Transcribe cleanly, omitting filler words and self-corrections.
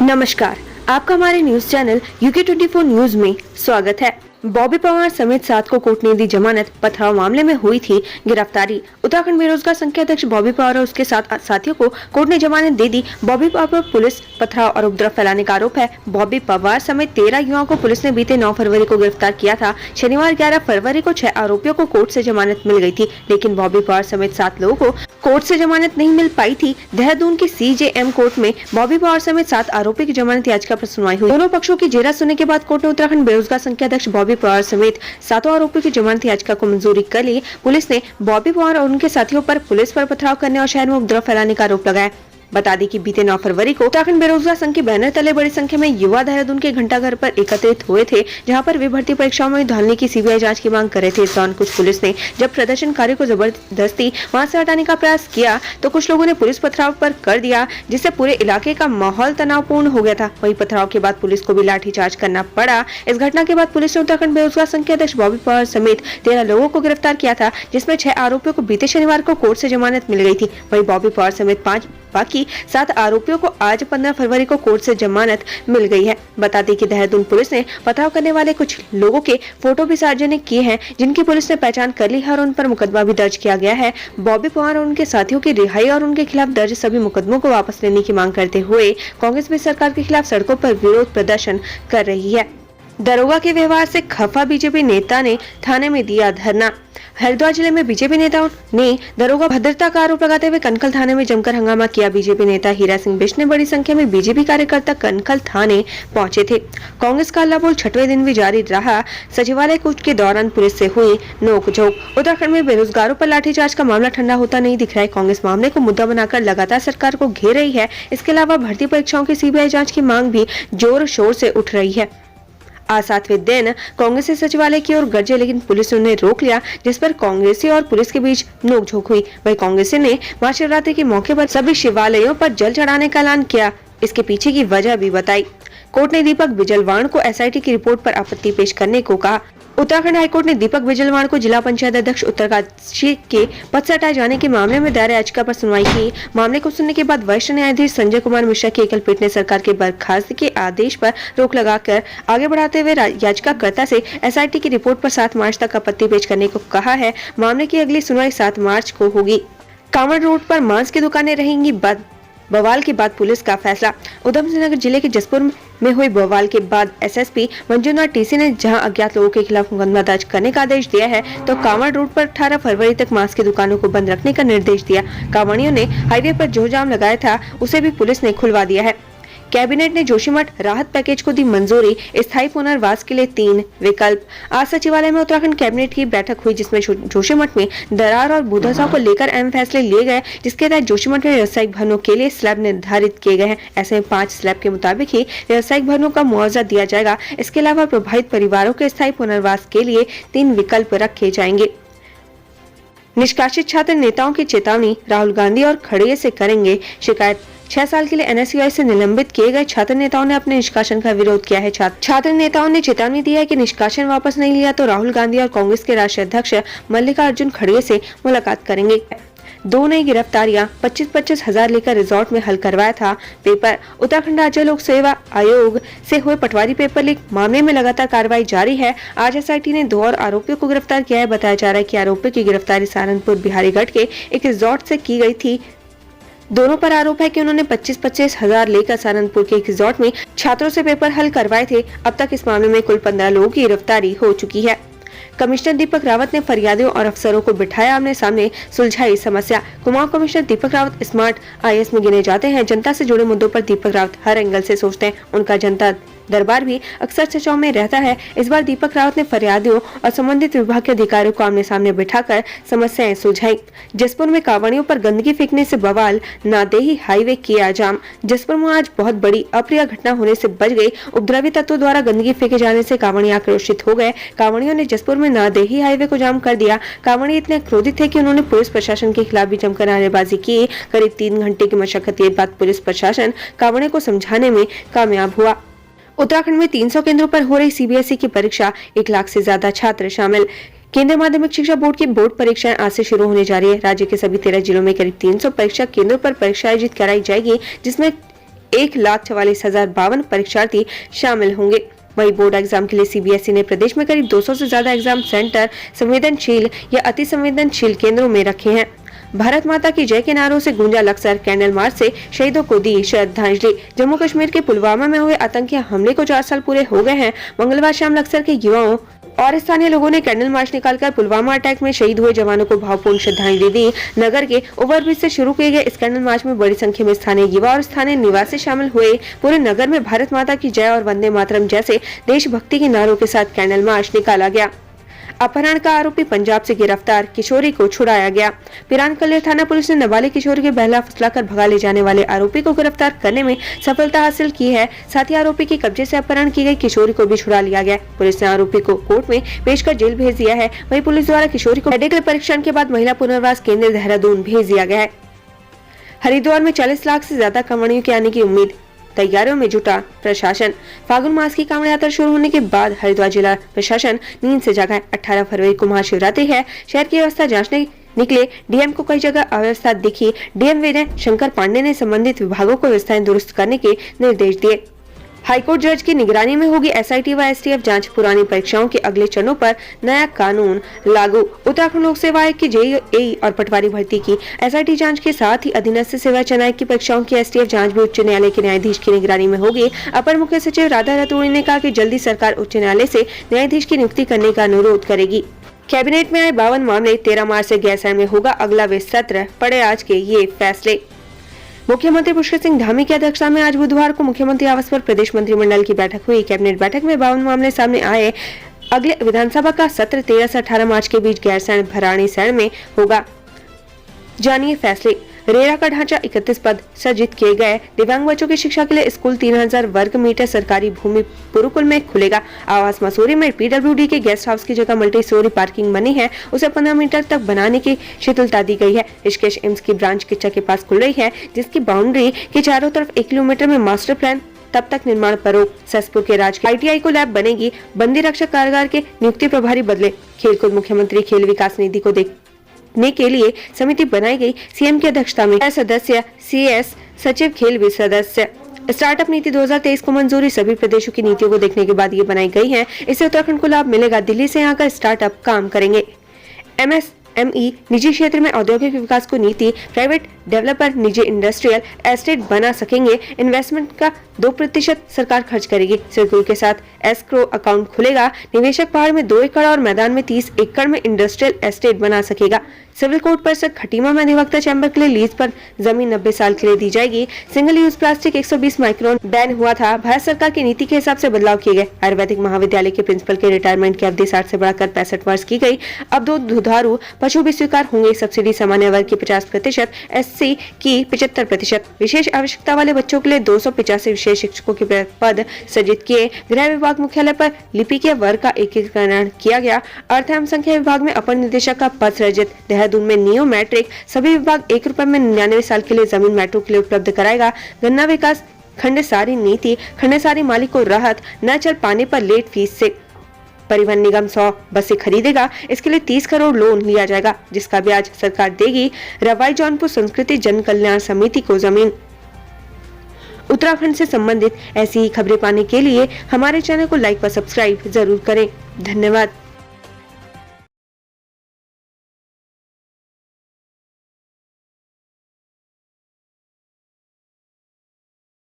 नमस्कार, आपका हमारे न्यूज चैनल UK24 न्यूज में स्वागत है। बॉबी पवार समेत 7 को कोर्ट ने दी जमानत। पथराव मामले में हुई थी गिरफ्तारी। उत्तराखंड बेरोजगार संघ के अध्यक्ष बॉबी पवार और उसके 7 साथियों को कोर्ट ने जमानत दे दी। बॉबी पवार पर पुलिस पथराव और उपद्रव फैलाने का आरोप है। बॉबी पवार समेत 13 युवाओं को पुलिस ने बीते 9 फरवरी को गिरफ्तार किया था। शनिवार 11 फरवरी को 6 आरोपियों को कोर्ट से जमानत मिल गई थी, लेकिन बॉबी पवार समेत 7 लोगों को कोर्ट से जमानत नहीं मिल पाई थी। देहरादून की CJM कोर्ट में बॉबी पवार समेत 7 आरोपी की जमानत याचिका पर सुनवाई हुई। दोनों पक्षों की जेरा सुनने के बाद कोर्ट ने उत्तराखंड बेरोजगार संघ के अध्यक्ष बॉबी पवार समेत 7 आरोपियों की जमानत याचिका को मंजूरी कर ली। पुलिस ने बॉबी पवार और उनके साथियों पर पुलिस पर पथराव करने और शहर में उपद्रव फैलाने का आरोप लगाया। बता दें कि बीते 9 फरवरी को उत्तराखंड बेरोजगार संघ के बैनर तले बड़ी संख्या में युवा देहरादून के घंटाघर पर एकत्रित हुए थे, जहां पर वे भर्ती परीक्षाओं में धांधली की CBI जांच की मांग कर रहे थे। इस दौरान कुछ पुलिस ने जब प्रदर्शनकारियों को जबरदस्ती वहां से हटाने का प्रयास किया तो कुछ लोगों ने पुलिस पथराव पर कर दिया, जिससे पूरे इलाके का माहौल तनावपूर्ण हो गया था। वहीं पथराव के बाद पुलिस को भी लाठीचार्ज करना पड़ा। इस घटना के बाद पुलिस ने उत्तराखंड बेरोजगार संघ के अध्यक्ष बॉबी पवार समेत 13 लोगों को गिरफ्तार किया था, जिसमें 6 आरोपियों को बीते शनिवार को कोर्ट से जमानत मिल गई थी। वहीं बॉबी पवार समेत 5 बाकी 7 आरोपियों को आज 15 फरवरी को कोर्ट से जमानत मिल गई है। बता दें कि देहरादून पुलिस ने पथराव करने वाले कुछ लोगों के फोटो भी सार्वजनिक किए हैं, जिनकी पुलिस ने पहचान कर ली है और उन पर मुकदमा भी दर्ज किया गया है। बॉबी पवार और उनके साथियों की रिहाई और उनके खिलाफ दर्ज सभी मुकदमों को वापस लेने की मांग करते हुए कांग्रेस भी सरकार के खिलाफ सड़कों पर विरोध प्रदर्शन कर रही है। दरोगा के व्यवहार से खफा बीजेपी नेता ने थाने में दिया धरना। हरिद्वार जिले में बीजेपी नेताओं ने दरोगा भद्रता का आरोप लगाते हुए कनखल थाने में जमकर हंगामा किया। बीजेपी नेता हीरा सिंह बिष्ट ने बड़ी संख्या में बीजेपी कार्यकर्ता कनखल थाने पहुंचे थे। कांग्रेस का हल्लाबोल 6वें दिन भी जारी रहा। सचिवालय कूच के दौरान पुलिस से हुई नोकझोंक। उत्तराखंड में बेरोजगारों पर लाठीचार्ज का मामला ठंडा होता नहीं दिख रहा है। कांग्रेस मामले को मुद्दा बनाकर लगातार सरकार को घेर रही है। इसके अलावा भर्ती परीक्षाओं की CBI जाँच की मांग भी जोर शोर से उठ रही है। आज 7वें दिन कांग्रेस सचिवालय की ओर गरजे, लेकिन पुलिस ने उन्हें रोक लिया, जिस पर कांग्रेसी और पुलिस के बीच नोकझोंक हुई। वहीं कांग्रेसी ने महाशिवरात्रि के मौके पर सभी शिवालयों पर जल चढ़ाने का ऐलान किया। इसके पीछे की वजह भी बताई। कोर्ट ने दीपक बिजलवाण को SIT की रिपोर्ट पर आपत्ति पेश करने को कहा। उत्तराखंड हाईकोर्ट ने दीपक बिजलवाण को जिला पंचायत अध्यक्ष उत्तरकाशी के पद से हटाए जाने के मामले में दायर याचिका पर सुनवाई की। मामले को सुनने के बाद वरिष्ठ न्यायाधीश संजय कुमार मिश्रा की एकल पीठ ने सरकार के बर्खास्तगी के आदेश पर रोक लगाकर आगे बढ़ाते हुए याचिकाकर्ता से SIT की रिपोर्ट पर 7 मार्च तक आपत्ति पेश करने को कहा है। मामले की अगली सुनवाई 7 मार्च को होगी। कांवड़ रोड पर मांस की दुकानें रहेंगी बंद। बवाल के बाद पुलिस का फैसला। उधमसिंह नगर जिले के जसपुर में हुई बवाल के बाद SSP मंजूनाथ TC ने जहां अज्ञात लोगों के खिलाफ मुकदमा दर्ज करने का आदेश दिया है, तो कांवड़ रोड पर 18 फरवरी तक मांस की दुकानों को बंद रखने का निर्देश दिया। कांवड़ियों ने हाईवे पर जो जाम लगाया था उसे भी पुलिस ने खुलवा दिया है। कैबिनेट ने जोशीमठ राहत पैकेज को दी मंजूरी। स्थायी पुनर्वास के लिए 3 विकल्प। आज सचिवालय में उत्तराखंड कैबिनेट की बैठक हुई, जिसमें जोशीमठ में दरार और भूधसाव को लेकर अहम फैसले लिए गए, जिसके तहत जोशीमठ में व्यावसायिक भवनों के लिए स्लैब निर्धारित किए गए हैं। ऐसे में 5 स्लैब के मुताबिक ही व्यावसायिक भवनों का मुआवजा दिया जाएगा। इसके अलावा प्रभावित परिवारों के स्थायी पुनर्वास के लिए 3 विकल्प रखे जाएंगे। निष्कासित छात्र नेताओं की चेतावनी। राहुल गांधी और खड़गे से करेंगे शिकायत। 6 साल के लिए NSUI से निलंबित किए गए छात्र नेताओं ने अपने निष्कासन का विरोध किया है। छात्र नेताओं ने चेतावनी दी है कि निष्कासन वापस नहीं लिया तो राहुल गांधी और कांग्रेस के राष्ट्रीय अध्यक्ष मल्लिकार्जुन खड़गे से मुलाकात करेंगे। 2 नई गिरफ्तारियां। 25-25 हजार लेकर रिजॉर्ट में हल करवाया था पेपर। उत्तराखंड राज्य लोक सेवा आयोग से हुए पटवारी पेपर लीक मामले में लगातार कार्रवाई जारी है। आज SIT ने 2 और आरोपियों को गिरफ्तार किया है। बताया जा रहा है कि आरोपियों की गिरफ्तारी सहारनपुर बिहारीगढ़ के एक रिजॉर्ट से की गई थी। दोनों पर आरोप है कि उन्होंने 25-25 हजार लेकर सहारनपुर के एक रिजॉर्ट में छात्रों से पेपर हल करवाए थे। अब तक इस मामले में कुल 15 लोगों की गिरफ्तारी हो चुकी है। कमिश्नर दीपक रावत ने फरियादियों और अफसरों को बिठाया आमने सामने, सुलझाई समस्या। Kumaon commissioner Deepak Rawat smart IAS में गिने जाते हैं। जनता से जुड़े मुद्दों पर दीपक रावत हर एंगल से सोचते हैं। उनका जनता दरबार भी अक्सर चर्चाओं में रहता है। इस बार दीपक रावत ने फरियादियों और संबंधित विभाग के अधिकारियों को आमने सामने बिठाकर समस्याएं सुलझाई। जसपुर में कांवड़ियों पर गंदगी फेंकने से बवाल। नादेही हाईवे किया जाम। जसपुर में आज बहुत बड़ी अप्रिय घटना होने से बच गई। उपद्रवी तत्वों द्वारा गंदगी फेंके जाने से कांवड़ी आक्रोशित हो गए। कांवड़ियों ने जसपुर में नादेही हाईवे को जाम कर दिया। कांवड़ी इतने क्रोधित थे कि उन्होंने पुलिस प्रशासन के खिलाफ भी जमकर नारेबाजी की। करीब 3 घंटे की मशक्कत के बाद पुलिस प्रशासन कांवड़ियों को समझाने में कामयाब हुआ। उत्तराखंड में 300 केंद्रों पर हो रही सीबीएसई की परीक्षा, 1 लाख से ज्यादा छात्र शामिल। केंद्रीय माध्यमिक शिक्षा बोर्ड की बोर्ड परीक्षाएं आज से शुरू होने जा रही है। राज्य के सभी 13 जिलों में करीब 300 परीक्षा केंद्रों पर परीक्षा आयोजित कराई जाएगी, जिसमें 1,44,052 परीक्षार्थी शामिल होंगे। वही बोर्ड एग्जाम के लिए सीबीएसई ने प्रदेश में करीब 200 से ज्यादा एग्जाम सेंटर संवेदनशील या अति संवेदनशील केंद्रों में रखे हैं। भारत माता की जय के नारों से गूंजा लक्सर, कैंडल मार्च से शहीदों को दी श्रद्धांजलि। जम्मू कश्मीर के पुलवामा में हुए आतंकी हमले को 4 साल पूरे हो गए हैं। मंगलवार शाम लक्सर के युवाओं और स्थानीय लोगों ने कैंडल मार्च निकालकर पुलवामा अटैक में शहीद हुए जवानों को भावपूर्ण श्रद्धांजलि दी। नगर के ओवरब्रिज से शुरू किए गए इस कैंडल मार्च में बड़ी संख्या में स्थानीय युवा और स्थानीय निवासी शामिल हुए। पूरे नगर में भारत माता की जय और वंदे मातरम जैसे देशभक्ति के नारों के साथ कैंडल मार्च निकाला गया। अपहरण का आरोपी पंजाब से गिरफ्तार, किशोरी को छुड़ाया गया। पिरान कल्लेर थाना पुलिस ने नाबालिग किशोरी के बहला फुसलाकर भगा ले जाने वाले आरोपी को गिरफ्तार करने में सफलता हासिल की है। साथ ही आरोपी के कब्जे से अपहरण की गई किशोरी को भी छुड़ा लिया गया। पुलिस ने आरोपी को कोर्ट में पेश कर जेल भेज दिया है। वहीं पुलिस द्वारा किशोरी को मेडिकल परीक्षण के बाद महिला पुनर्वास केंद्र देहरादून भेज दिया गया है। हरिद्वार में 40 लाख से ज्यादा कांवड़ियों के आने की उम्मीद, तैयारियों में जुटा प्रशासन। फागुन मास की कांवड़ यात्रा शुरू होने के बाद हरिद्वार जिला प्रशासन नींद से जागा है। 18 फरवरी को महाशिवरात्रि है। शहर की व्यवस्था जांचने निकले डीएम को कई जगह अव्यवस्था दिखी। डीएम विनय शंकर पांडे ने संबंधित विभागों को व्यवस्थाएं दुरुस्त करने के निर्देश दिए। हाईकोर्ट जज की निगरानी में होगी एसआईटी व एसटीएफ जांच। पुरानी परीक्षाओं के अगले चरणों पर नया कानून लागू। उत्तराखंड लोक सेवा आयोग की जेईई और पटवारी भर्ती की एसआईटी जांच के साथ ही अधीनस्थ सेवा चयन आयोग की परीक्षाओं की एसटीएफ जांच भी उच्च न्यायालय के न्यायाधीश की निगरानी में होगी। अपर मुख्य सचिव राधा रतूड़ी ने कहा कि जल्दी सरकार उच्च न्यायालय से न्यायाधीश की नियुक्ति करने का अनुरोध करेगी। कैबिनेट में आए 52 मामले, 13 मार्च से गैरसैंण में होगा अगला सत्र, पड़े आज के ये फैसले। मुख्यमंत्री पुष्कर सिंह धामी की अध्यक्षता में आज बुधवार को मुख्यमंत्री आवास पर प्रदेश मंत्रिमंडल की बैठक हुई। कैबिनेट बैठक में 52 मामले सामने आए। अगले विधानसभा का सत्र 13 से 18 मार्च के बीच गैरसैंण भराड़ीसैंण में होगा। जानिए फैसले। रेरा का ढांचा 31 पद सृजित किए गए। दिव्यांग बच्चों की शिक्षा के लिए स्कूल 3000 वर्ग मीटर सरकारी भूमि पुरुकुल में खुलेगा। आवास मसूरी में पीडब्ल्यूडी के गेस्ट हाउस की जगह मल्टी स्टोरी पार्किंग बनी है, उसे 15 मीटर तक बनाने की शिथिलता दी गई है। ऋषिकेश एम्स की ब्रांच किच्चा के पास खुल रही है, जिसकी बाउंड्री के चारों तरफ 1 किलोमीटर में मास्टर प्लान, तब तक निर्माण पर रोक। ससपुर के राजकीय आईटीआई को लैब बनेगी। बंदी रक्षक कारागार के नियुक्ति प्रभारी बदले। खेलकूद मुख्यमंत्री खेल विकास निधि को देखने के लिए समिति बनाई गई। सीएम की अध्यक्षता में सदस्य, सीएस सचिव खेल भी सदस्य। स्टार्टअप नीति 2023 को मंजूरी। सभी प्रदेशों की नीतियों को देखने के बाद ये बनाई गई है। इससे उत्तराखंड को लाभ मिलेगा। दिल्ली से यहाँ का स्टार्टअप काम करेंगे। एमएसएमई निजी क्षेत्र में औद्योगिक विकास को नीति। प्राइवेट डेवलपर निजी इंडस्ट्रियल एस्टेट बना सकेंगे। इन्वेस्टमेंट का 2% सरकार खर्च करेगी। सिरकुल के साथ एस्क्रो अकाउंट खुलेगा। निवेशक पहाड़ में 2 एकड़ और मैदान में 30 एकड़ में इंडस्ट्रियल एस्टेट बना सकेगा। सिविल कोर्ट परिषद खटीमा में अधिवक्ता चैम्बर के लिए लीज पर जमीन 90 साल के लिए दी जाएगी। Single use plastic 120 micron ban हुआ था। भारत सरकार की नीति के हिसाब से बदलाव किए गए। आयुर्वेदिक महाविद्यालय के प्रिंसिपल के रिटायरमेंट की अवधि 60 से बढ़ाकर 65 वर्ष की गई। अब 2 दुधारू पशु भी स्वीकार होंगे। सब्सिडी सामान्य वर्ग की 50%, SC की 75%। विशेष आवश्यकता वाले बच्चों के लिए 285 विशेष शिक्षकों के पद सृजित किए। गृह विभाग मुख्यालय पर लिपिकीय वर्ग का एकीकरण किया गया। अर्थ एवं संख्या विभाग में अपर निदेशक का पद सृजित। देहरादून में नियो मैट्रिक सभी विभाग 1 रुपए में 99 साल के लिए जमीन मेट्रो के लिए उपलब्ध कराएगा। गन्ना विकास खंडसारी नीति। खंडसारी मालिक को राहत, न चल पाने पर लेट फीस से। परिवहन निगम 100 बसें खरीदेगा। इसके लिए 30 करोड़ लोन लिया जाएगा, जिसका ब्याज सरकार देगी। रवाई जौनपुर संस्कृति जन कल्याण समिति को जमीन। उत्तराखंड से संबंधित ऐसी ही खबरें पाने के लिए हमारे चैनल को लाइक व सब्सक्राइब जरूर करें। धन्यवाद।